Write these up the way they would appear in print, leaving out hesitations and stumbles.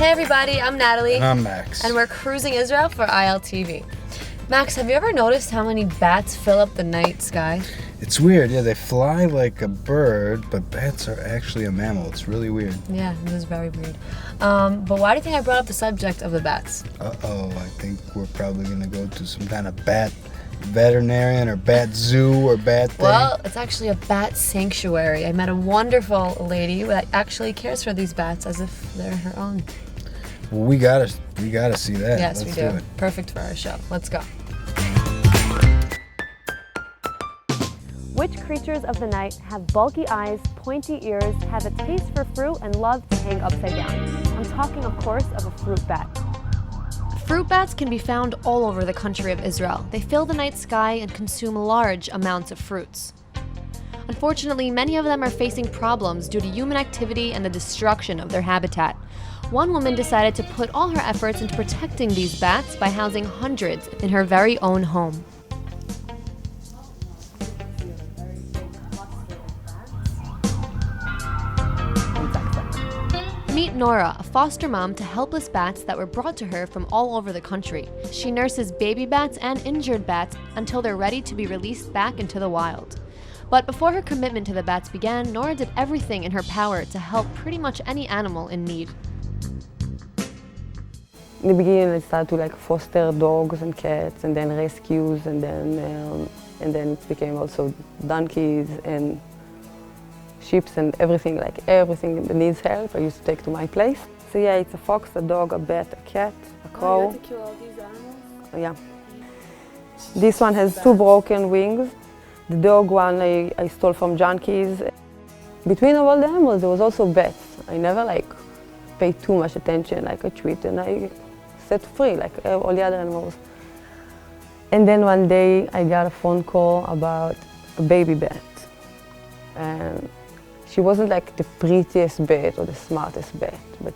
Hey everybody, I'm Natalie. And I'm Max. And we're cruising Israel for ILTV. Max, have you ever noticed how many bats fill up the night sky? It's weird, yeah, they fly like a bird, but bats are actually a mammal. It's really weird. Yeah, it is very weird. But why do you think I brought up the subject of the bats? Uh-oh, I think we're probably going to go to some kind of bat veterinarian or bat zoo or bat thing. Well, it's actually a bat sanctuary. I met a wonderful lady that actually cares for these bats as if they're her own. Well, we gotta see that. Yes, Let's we do. do it. Perfect for our show. Let's go. Which creatures of the night have bulky eyes, pointy ears, have a taste for fruit, and love to hang upside down? I'm talking, of course, of a fruit bat. Fruit bats can be found all over the country of Israel. They fill the night sky and consume large amounts of fruits. Unfortunately, many of them are facing problems due to human activity and the destruction of their habitat. One woman decided to put all her efforts into protecting these bats by housing hundreds in her very own home. Meet Nora, a foster mom to helpless bats that were brought to her from all over the country. She nurses baby bats and injured bats until they're ready to be released back into the wild. But before her commitment to the bats began, Nora did everything in her power to help pretty much any animal in need. In the beginning, I started to foster dogs and cats, and then rescues, and then it became also donkeys and sheep and everything, everything that needs help, I used to take to my place. So yeah, it's a fox, a dog, a bat, a cat, a crow. You had to kill all these animals? Yeah. This one has 2 broken wings. The dog one I stole from junkies. Between all the animals, there was also bats. I never paid too much attention, I treat and I set free like all the other animals. And then one day I got a phone call about a baby bat. And she wasn't the prettiest bat or the smartest bat, but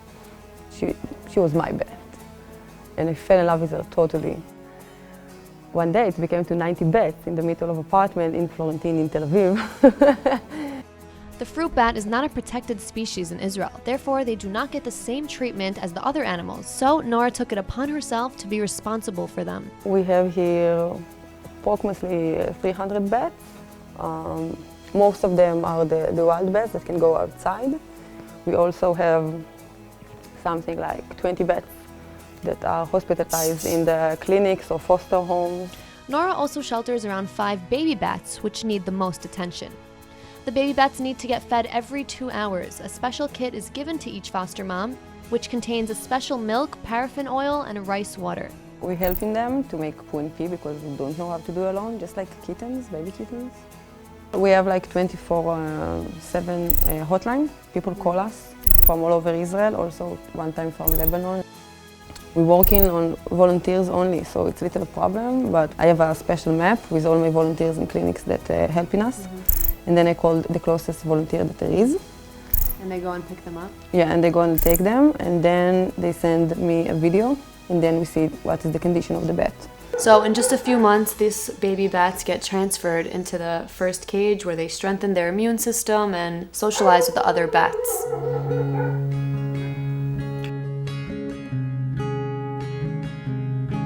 she was my bat. And I fell in love with her totally. One day it became to 90 bats in the middle of an apartment in Florentine in Tel Aviv. The fruit bat is not a protected species in Israel, therefore they do not get the same treatment as the other animals, so Nora took it upon herself to be responsible for them. We have here approximately 300 bats. Most of them are the wild bats that can go outside. We also have something like 20 bats that are hospitalized in the clinics or foster homes. Nora also shelters around 5 baby bats, which need the most attention. The baby bats need to get fed every 2 hours. A special kit is given to each foster mom, which contains a special milk, paraffin oil, and rice water. We're helping them to make poo and pee because we don't know how to do alone, just like kittens, baby kittens. We have 24/7 hotline. People call us from all over Israel, also one time from Lebanon. We're working on volunteers only, so it's a little problem, but I have a special map with all my volunteers and clinics that are helping us. And then I call the closest volunteer that there is. And they go and pick them up? Yeah, and they go and take them, and then they send me a video, and then we see what is the condition of the bat. So in just a few months, these baby bats get transferred into the first cage where they strengthen their immune system and socialize with the other bats.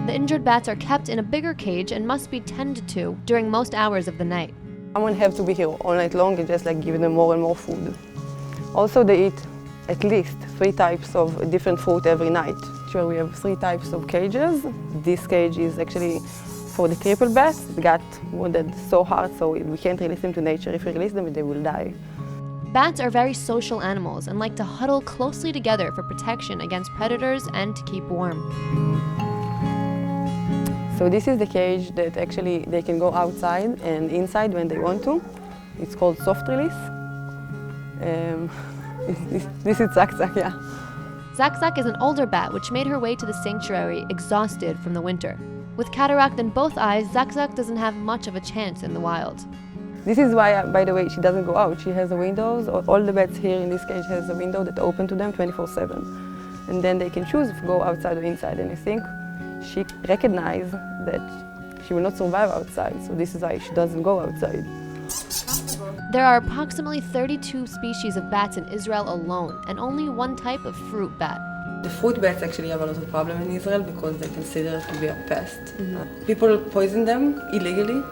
The injured bats are kept in a bigger cage and must be tended to during most hours of the night. Someone has to be here all night long and just give them more and more food. Also, they eat at least 3 types of different fruit every night. Sure, we have 3 types of cages. This cage is actually for the crippled bats. They got wounded so hard, so we can't release them to nature. If we release them, they will die. Bats are very social animals and like to huddle closely together for protection against predators and to keep warm. So this is the cage that actually they can go outside and inside when they want to. It's called soft release. This is Zak Zak, yeah. Zak Zak is an older bat which made her way to the sanctuary exhausted from the winter. With cataract in both eyes, Zak Zak doesn't have much of a chance in the wild. This is why, by the way, she doesn't go out. She has the windows. All the bats here in this cage has a window that open to them 24/7. And then they can choose if to go outside or inside. And I think she recognized that she will not survive outside, so this is why she doesn't go outside. There are approximately 32 species of bats in Israel alone, and only one type of fruit bat. The fruit bats actually have a lot of problem in Israel because they consider it to be a pest. People poison them illegally.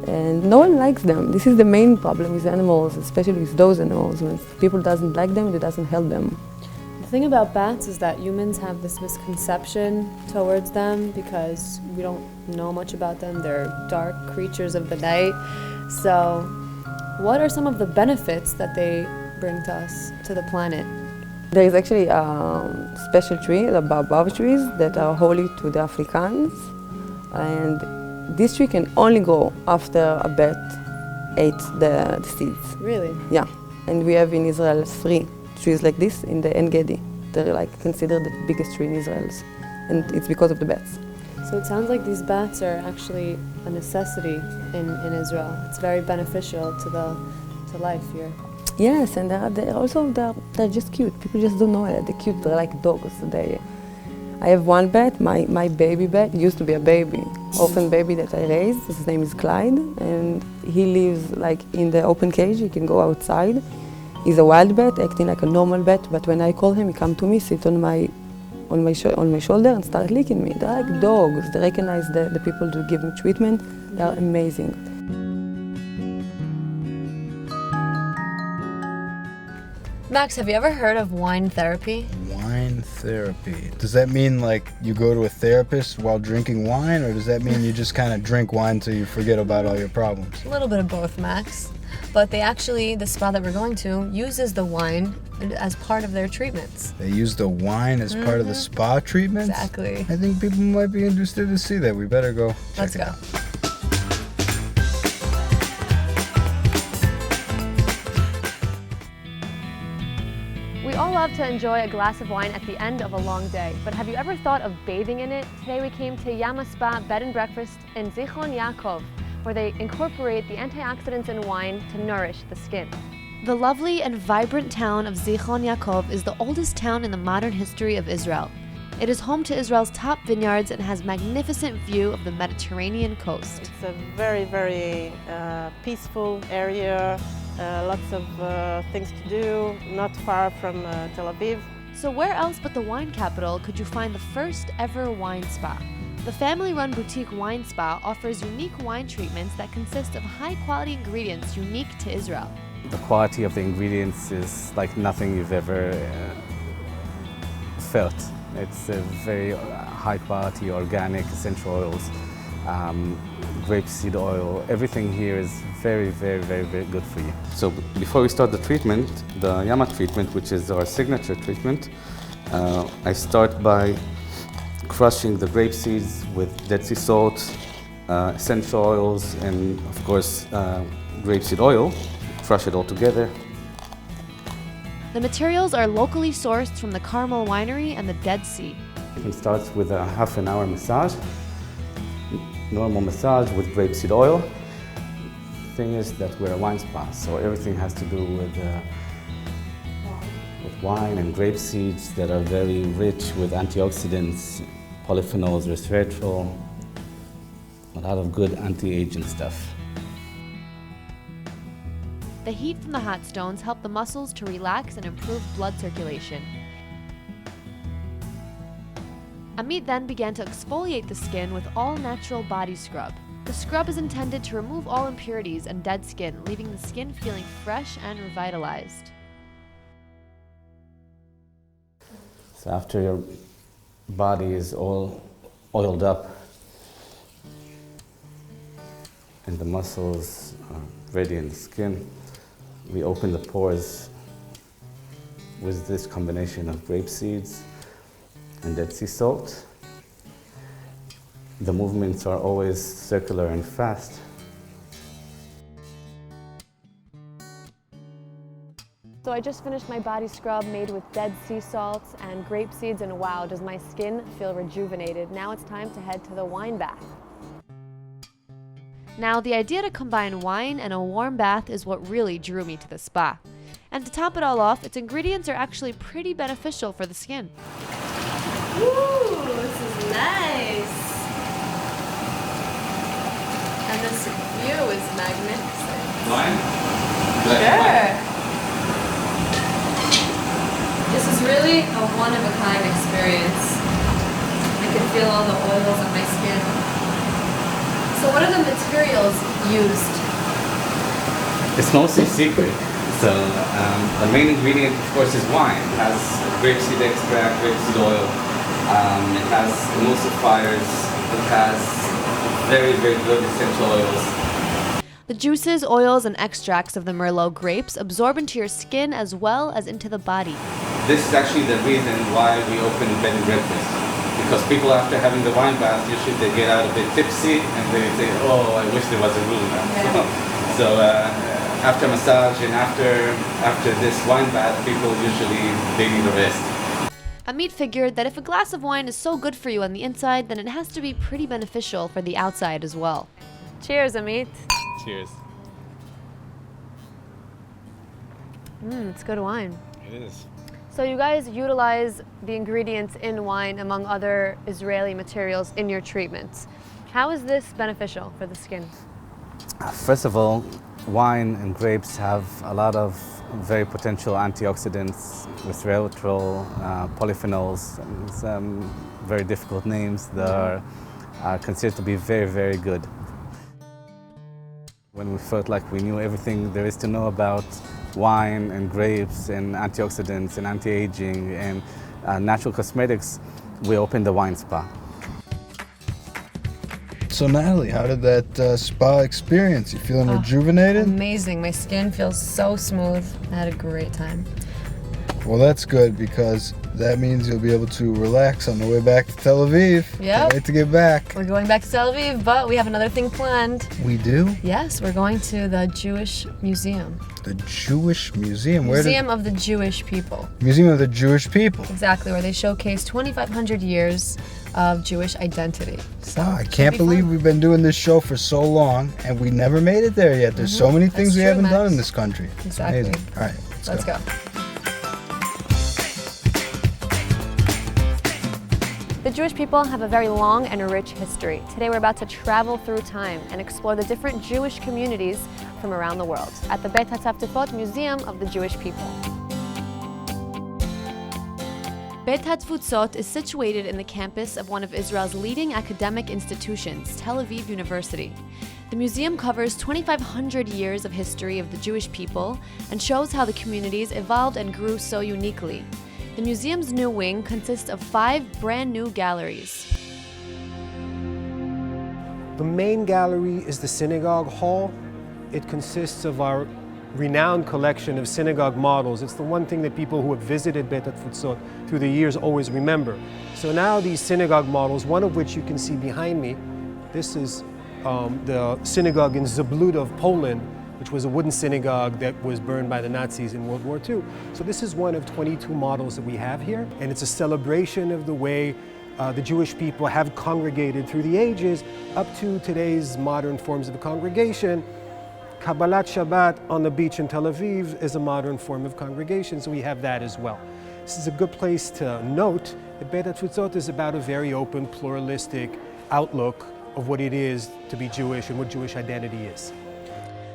And no one likes them. This is the main problem with animals, especially with those animals. When people doesn't like them, it doesn't help them. The thing about bats is that humans have this misconception towards them because we don't know much about them. They're dark creatures of the night. So, what are some of the benefits that they bring to us, to the planet? There is actually a special tree, the baobab trees, that are holy to the Africans. And this tree can only grow after a bat ate the seeds. Really? Yeah. And we have in Israel 3 trees like this in the En Gedi. They're like considered the biggest tree in Israel. And it's because of the bats. So it sounds like these bats are actually a necessity in Israel. It's very beneficial to life here. Yes, and they're just cute. People just don't know it. They're cute. They're like dogs. I have one bat, my baby bat, used to be a baby, orphan baby that I raised. His name is Clyde, and he lives like in the open cage. He can go outside. He's a wild bat, acting like a normal bat, but when I call him, he come to me, sit on my shoulder and start licking me. They're like dogs. They recognize the people to give them treatment. They're amazing. Max, have you ever heard of wine therapy? Wine therapy. Does that mean like you go to a therapist while drinking wine, or does that mean you just kind of drink wine till you forget about all your problems? A little bit of both, Max. But the spa that we're going to, uses the wine as part of their treatments. They use the wine as part of the spa treatments? Exactly. I think people might be interested to see that. We better go check Let's it go. out. We all love to enjoy a glass of wine at the end of a long day, but have you ever thought of bathing in it? Today we came to Yama Spa Bed and Breakfast in Zichron Yaakov, where they incorporate the antioxidants in wine to nourish the skin. The lovely and vibrant town of Zichron Yaakov is the oldest town in the modern history of Israel. It is home to Israel's top vineyards and has a magnificent view of the Mediterranean coast. It's a very, very peaceful area, lots of things to do, not far from Tel Aviv. So where else but the wine capital could you find the first ever wine spa? The family-run boutique wine spa offers unique wine treatments that consist of high-quality ingredients unique to Israel. The quality of the ingredients is like nothing you've ever felt. It's a very high-quality, organic essential oils, grapeseed oil. Everything here is very, very, very, very good for you. So before we start the treatment, the Yama treatment, which is our signature treatment, I start by crushing the grape seeds with Dead Sea salt, essential oils, and of course grapeseed oil. Crush it all together. The materials are locally sourced from the Carmel Winery and the Dead Sea. It starts with a half an hour massage, normal massage with grapeseed oil. The thing is that we're a wine spa, so everything has to do with wine and grape seeds that are very rich with antioxidants, polyphenols, resveratrol, a lot of good anti-aging stuff. The heat from the hot stones help the muscles to relax and improve blood circulation. Amit then began to exfoliate the skin with all-natural body scrub. The scrub is intended to remove all impurities and dead skin, leaving the skin feeling fresh and revitalized. So after your body is all oiled up and the muscles are ready in the skin, we open the pores with this combination of grape seeds and Dead Sea salt. The movements are always circular and fast. So I just finished my body scrub made with Dead Sea salts and grape seeds, and wow, does my skin feel rejuvenated. Now it's time to head to the wine bath. Now, the idea to combine wine and a warm bath is what really drew me to the spa. And to top it all off, its ingredients are actually pretty beneficial for the skin. Ooh, this is nice. And this view is magnificent. Wine? Sure. This is It's really a one-of-a-kind experience. I can feel all the oils on my skin. So what are the materials used? It's mostly secret. So the main ingredient, of course, is wine. It has grapeseed extract, grapeseed oil. It has emulsifiers. It has very, very good essential oils. The juices, oils, and extracts of the Merlot grapes absorb into your skin as well as into the body. This is actually the reason why we open bed and breakfast. Because people, after having the wine bath, usually they get out a bit tipsy and they say, "Oh, I wish there was a room." So after massage and after this wine bath, people usually they need a rest. Amit figured that if a glass of wine is so good for you on the inside, then it has to be pretty beneficial for the outside as well. Cheers, Amit. Cheers. It's good wine. It is. So you guys utilize the ingredients in wine among other Israeli materials in your treatments. How is this beneficial for the skin? First of all, wine and grapes have a lot of very potential antioxidants, resveratrol, polyphenols, some very difficult names that are considered to be very, very good. When we felt like we knew everything there is to know about wine and grapes and antioxidants and anti-aging and natural cosmetics, we opened the wine spa. So Natalie, how did that spa experience? You feeling rejuvenated? Amazing. My skin feels so smooth. I had a great time. Well, that's good because that means you'll be able to relax on the way back to Tel Aviv. Yep. Can't wait to get back. We're going back to Tel Aviv, but we have another thing planned. We do? Yes, we're going to the Jewish Museum. The Jewish Museum. Museum of the Jewish People. Museum of the Jewish People. Exactly, where they showcase 2,500 years of Jewish identity. So Wow, I can't believe we've been doing this show for so long and we never made it there yet. There's so many things That's we true, haven't done Max. in this country. It's Exactly. amazing. All right, Let's go. The Jewish people have a very long and rich history. Today we're about to travel through time and explore the different Jewish communities from around the world at the Beit HaTzaftifot Museum of the Jewish People. Beit HaTfutzot is situated in the campus of one of Israel's leading academic institutions, Tel Aviv University. The museum covers 2,500 years of history of the Jewish people and shows how the communities evolved and grew so uniquely. The museum's new wing consists of 5 brand new galleries. The main gallery is the synagogue hall. It consists of our renowned collection of synagogue models. It's the one thing that people who have visited Beit HaTfutzot through the years always remember. So now these synagogue models, one of which you can see behind me, this is the synagogue in Zabludov, Poland, which was a wooden synagogue that was burned by the Nazis in World War II. So this is one of 22 models that we have here, and it's a celebration of the way the Jewish people have congregated through the ages up to today's modern forms of congregation. Kabbalat Shabbat on the beach in Tel Aviv is a modern form of congregation, so we have that as well. This is a good place to note that Beit HaTfutzot is about a very open, pluralistic outlook of what it is to be Jewish and what Jewish identity is.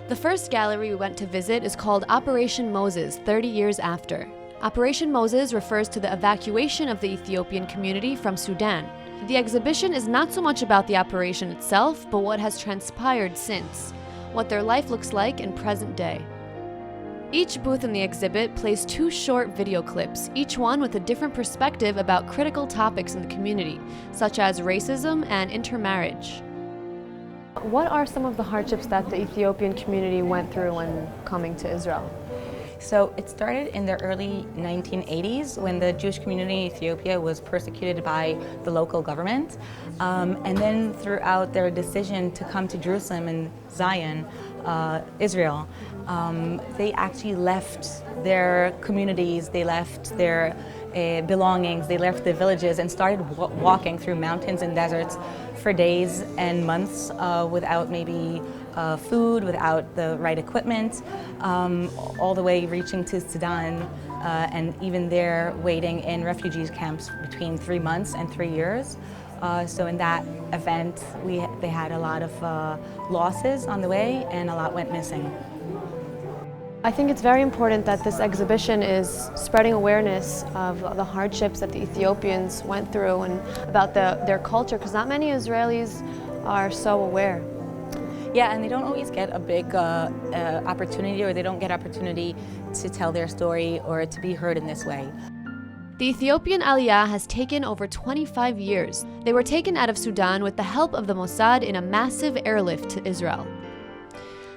The first gallery we went to visit is called Operation Moses, 30 years after. Operation Moses refers to the evacuation of the Ethiopian community from Sudan. The exhibition is not so much about the operation itself, but what has transpired since, what their life looks like in present day. Each booth in the exhibit plays 2 short video clips, each one with a different perspective about critical topics in the community, such as racism and intermarriage. What are some of the hardships that the Ethiopian community went through when coming to Israel? So it started in the early 1980s when the Jewish community in Ethiopia was persecuted by the local government. And then throughout their decision to come to Jerusalem and Zion, Israel, they actually left their communities, they left their belongings, they left the villages and started walking through mountains and deserts for days and months without maybe food, without the right equipment, all the way reaching to Sudan, and even there waiting in refugee camps between 3 months and 3 years. So in that event, they had a lot of losses on the way and a lot went missing. I think it's very important that this exhibition is spreading awareness of the hardships that the Ethiopians went through and about their culture, because not many Israelis are so aware. Yeah, and they don't always get a big opportunity, or they don't get opportunity to tell their story or to be heard in this way. The Ethiopian Aliyah has taken over 25 years. They were taken out of Sudan with the help of the Mossad in a massive airlift to Israel.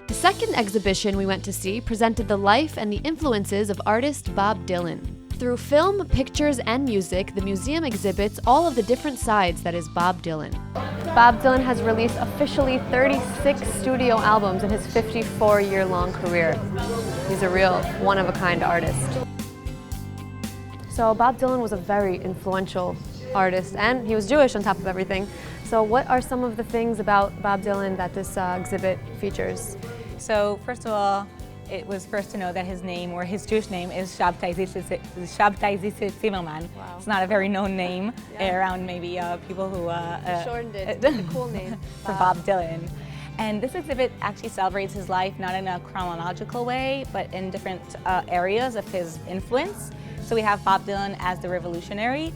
The second exhibition we went to see presented the life and the influences of artist Bob Dylan. Through film, pictures, and music, the museum exhibits all of the different sides that is Bob Dylan. Bob Dylan has released officially 36 studio albums in his 54-year-long career. He's a real one-of-a-kind artist. So Bob Dylan was a very influential artist, and he was Jewish on top of everything. So what are some of the things about Bob Dylan that this exhibit features? So first of all, it was first to know that his name, or his Jewish name, is Shabtai Zimmerman. Wow. It's not a very known name around maybe people who Shortened it. It's a cool name. for Bob Dylan. And this exhibit actually celebrates his life not in a chronological way, but in different areas of his influence. So we have Bob Dylan as the revolutionary.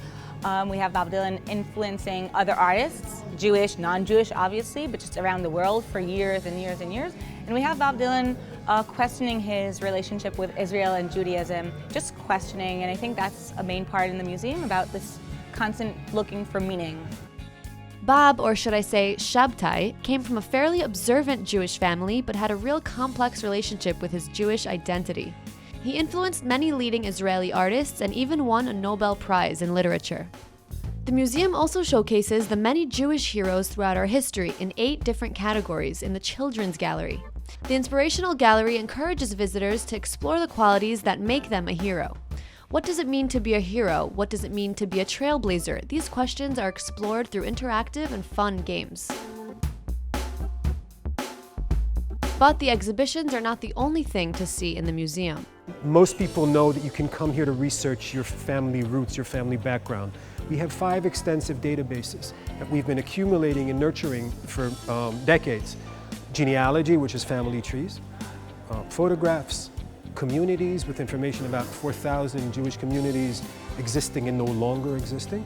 We have Bob Dylan influencing other artists, Jewish, non-Jewish obviously, but just around the world for years and years and years. And we have Bob Dylan questioning his relationship with Israel and Judaism, just questioning, and I think that's a main part in the museum about this constant looking for meaning. Bob, or should I say Shabtai, came from a fairly observant Jewish family but had a real complex relationship with his Jewish identity. He influenced many leading Israeli artists and even won a Nobel Prize in literature. The museum also showcases the many Jewish heroes throughout our history in 8 different categories in the Children's Gallery. The Inspirational Gallery encourages visitors to explore the qualities that make them a hero. What does it mean to be a hero? What does it mean to be a trailblazer? These questions are explored through interactive and fun games. But the exhibitions are not the only thing to see in the museum. Most people know that you can come here to research your family roots, your family background. We have 5 extensive databases that we've been accumulating and nurturing for decades. Genealogy, which is family trees, photographs, communities with information about 4,000 Jewish communities existing and no longer existing,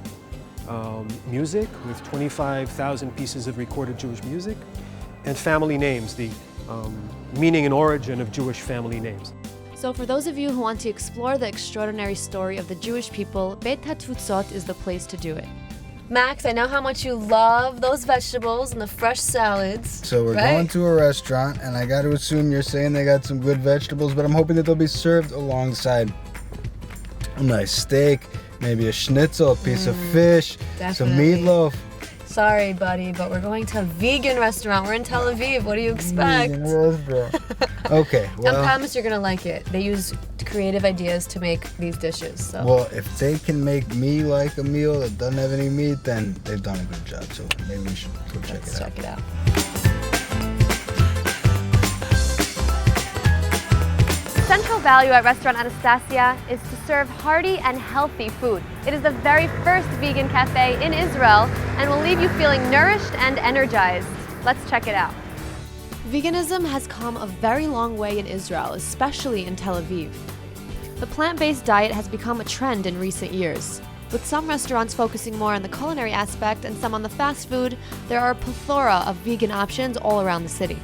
music with 25,000 pieces of recorded Jewish music, and family names, the meaning and origin of Jewish family names. So for those of you who want to explore the extraordinary story of the Jewish people, Beit HaTfutzot is the place to do it. Max, I know how much you love those vegetables and the fresh salads. So we're going to a restaurant, and I got to assume you're saying they got some good vegetables, but I'm hoping that they'll be served alongside a nice steak, maybe a schnitzel, a piece of fish, some meatloaf. Sorry, buddy, but we're going to a vegan restaurant. We're in Tel Aviv. What do you expect? Vegan restaurant. Okay, well. I promise you're gonna like it. They use creative ideas to make these dishes. So. Well, if they can make me like a meal that doesn't have any meat, then they've done a good job. So maybe we should go check it out. Check it out. Central value at Restaurant Anastacio is to serve hearty and healthy food. It is the very first vegan cafe in Israel and will leave you feeling nourished and energized. Let's check it out. Veganism has come a very long way in Israel, especially in Tel Aviv. The plant-based diet has become a trend in recent years. With some restaurants focusing more on the culinary aspect and some on the fast food, there are a plethora of vegan options all around the city.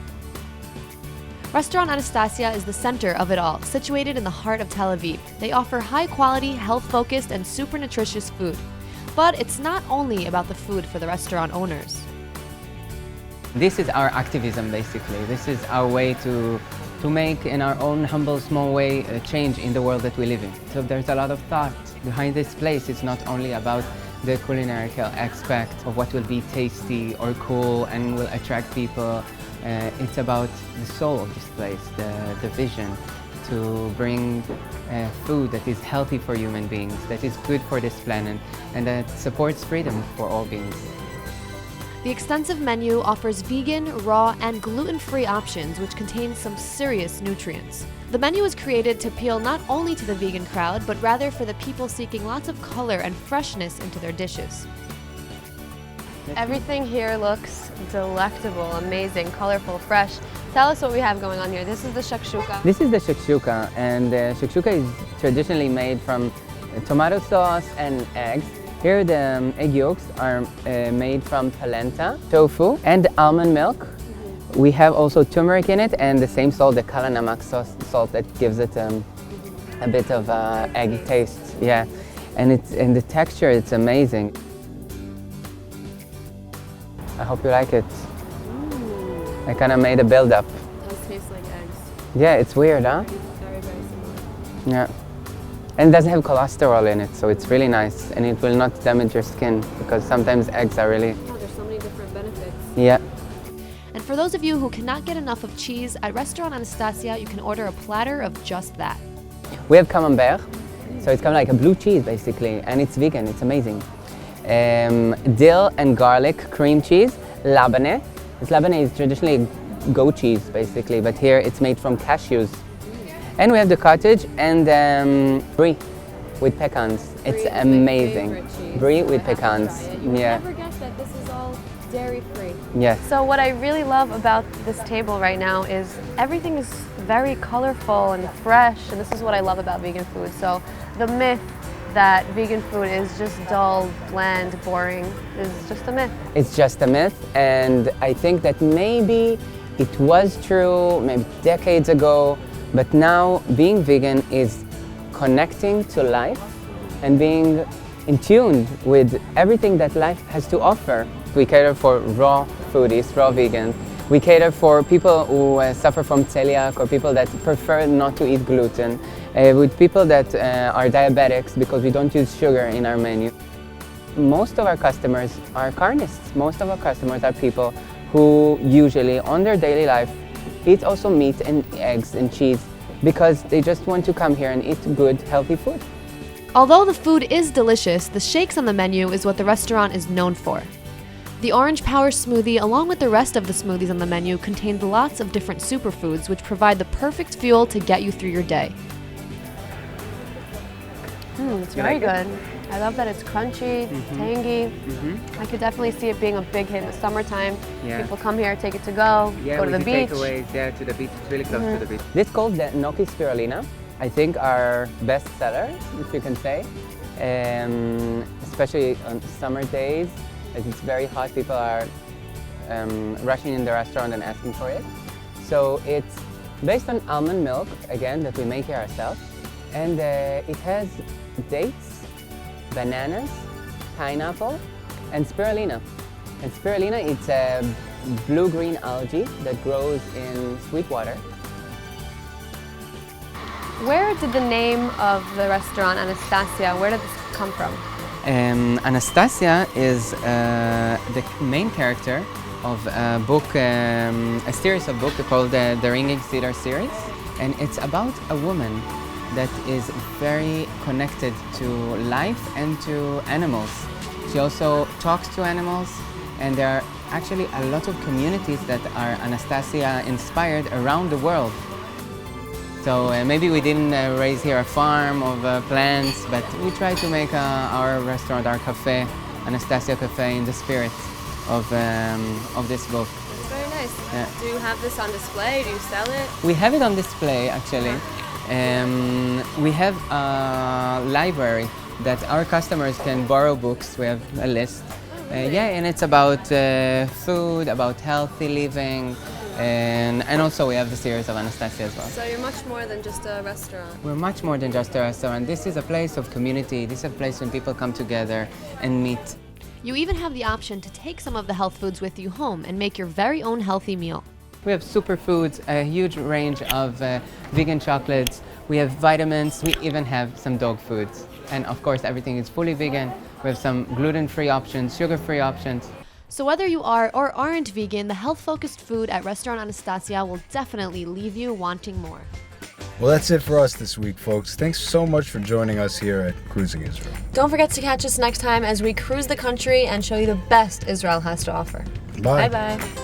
Restaurant Anastacio is the center of it all, situated in the heart of Tel Aviv. They offer high-quality, health-focused, and super nutritious food. But it's not only about the food for the restaurant owners. This is our activism, basically. This is our way to make, in our own humble, small way, a change in the world that we live in. So there's a lot of thought behind this place. It's not only about the culinary aspect of what will be tasty or cool and will attract people. It's about the soul of this place, the vision to bring food that is healthy for human beings, that is good for this planet, and that supports freedom for all beings. The extensive menu offers vegan, raw, and gluten-free options which contain some serious nutrients. The menu is created to appeal not only to the vegan crowd, but rather for the people seeking lots of color and freshness into their dishes. Everything here looks delectable, amazing, colorful, fresh. Tell us what we have going on here. This is the shakshuka. This is the shakshuka, and the shakshuka is traditionally made from tomato sauce and eggs. Here the egg yolks are made from polenta, tofu, and almond milk. We have also turmeric in it, and the same salt, the kala namak salt that gives it a bit of egg taste. Yeah, and the texture, it's amazing. I hope you like it. I kind of made a build-up. It does taste like eggs. Yeah, it's weird, huh? Very, very similar. Yeah. And it doesn't have cholesterol in it, so it's really nice. And it will not damage your skin, because sometimes eggs are really... Oh, there's so many different benefits. Yeah. And for those of you who cannot get enough of cheese, at Restaurant Anastasia, you can order a platter of just that. We have camembert, so it's kind of like a blue cheese, basically. And it's vegan, it's amazing. Dill and garlic cream cheese, labneh. This labneh is traditionally goat cheese, basically, but here it's made from cashews. And we have the cottage and brie with pecans. It's amazing. Brie with pecans. You would Yeah. never guess that this is all dairy-free. Yes. So what I really love about this table right now is everything is very colorful and fresh, and this is what I love about vegan food. So the myth that vegan food is just dull, bland, boring is just a myth. It's just a myth, and I think that maybe it was true maybe decades ago, but now being vegan is connecting to life and being in tune with everything that life has to offer. We cater for raw foodies, raw vegan. We cater for people who suffer from celiac or people that prefer not to eat gluten, with people that are diabetics because we don't use sugar in our menu. Most of our customers are carnists. Most of our customers are people who usually on their daily life eat also meat and eggs and cheese because they just want to come here and eat good, healthy food. Although the food is delicious, the shakes on the menu is what the restaurant is known for. The Orange Power smoothie, along with the rest of the smoothies on the menu, contains lots of different superfoods which provide the perfect fuel to get you through your day. It's very good. I love that it's crunchy, tangy. I could definitely see it being a big hit in the summertime. Yeah. People come here, take it to go, go to the beach. Takeaways, to the beach. It's really close to the beach. This is called the gnocchi spirulina. I think our best seller, if you can say, especially on summer days, as it's very hot. People are rushing in the restaurant and asking for it. So it's based on almond milk, again, that we make here ourselves, and it has dates, bananas, pineapple, and spirulina. And spirulina, it's a blue-green algae that grows in sweet water. Where did the name of the restaurant, Anastasia, where did this come from? Anastasia is the main character of a book, a series of books called the Ringing Cedar series. And it's about a woman that is very connected to life and to animals. She also talks to animals, and there are actually a lot of communities that are Anastasia inspired around the world. So maybe we didn't raise here a farm of plants, but we try to make our restaurant, our cafe, Anastasia Cafe, in the spirit of this book. It's very nice. Yeah. Do you have this on display? Do you sell it? We have it on display, actually. We have a library that our customers can borrow books. We have a list. Yeah, and it's about food, about healthy living, and also we have the series of Anastasia as well. So you're much more than just a restaurant. We're much more than just a restaurant. This is a place of community. This is a place when people come together and meet. You even have the option to take some of the health foods with you home and make your very own healthy meal. We have superfoods, a huge range of vegan chocolates. We have vitamins. We even have some dog foods. And of course, everything is fully vegan. We have some gluten-free options, sugar-free options. So whether you are or aren't vegan, the health-focused food at Restaurant Anastasia will definitely leave you wanting more. Well, that's it for us this week, folks. Thanks so much for joining us here at Cruising Israel. Don't forget to catch us next time as we cruise the country and show you the best Israel has to offer. Bye. Bye-bye.